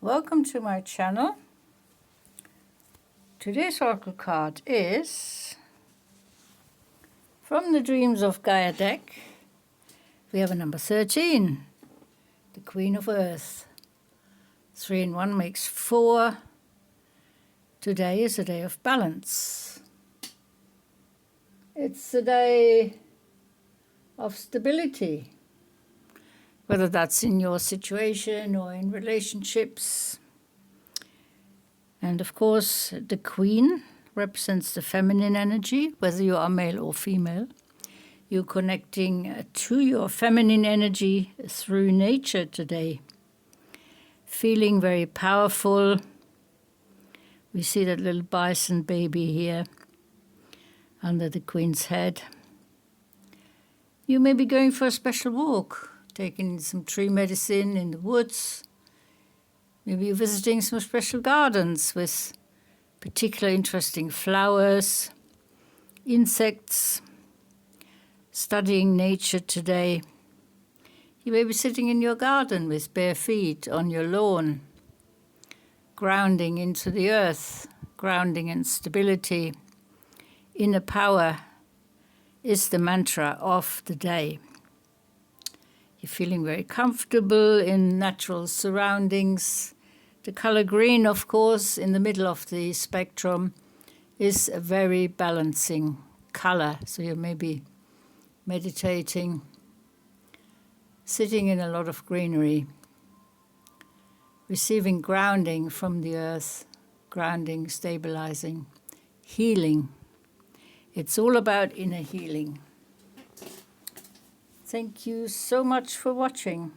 Welcome to my channel. Today's oracle card is from the Dreams of Gaia deck. We have a number 13, the Queen of Earth. 3 and 1 makes 4. Today is a day of balance. It's a day of stability, whether that's in your situation or in relationships. And of course, the Queen represents the feminine energy, whether you are male or female. You're connecting to your feminine energy through nature today. Feeling very powerful. We see that little bison baby here under the Queen's head. You may be going for a special walk, taking some tree medicine in the woods. Maybe you're visiting some special gardens with particular interesting flowers, insects, studying nature today. You may be sitting in your garden with bare feet on your lawn, grounding into the earth, grounding in stability. Inner power is the mantra of the day. You're feeling very comfortable in natural surroundings. The color green, of course, in the middle of the spectrum is a very balancing color. So you may be meditating, sitting in a lot of greenery, receiving grounding from the earth, grounding, stabilizing, healing. It's all about inner healing. Thank you so much for watching.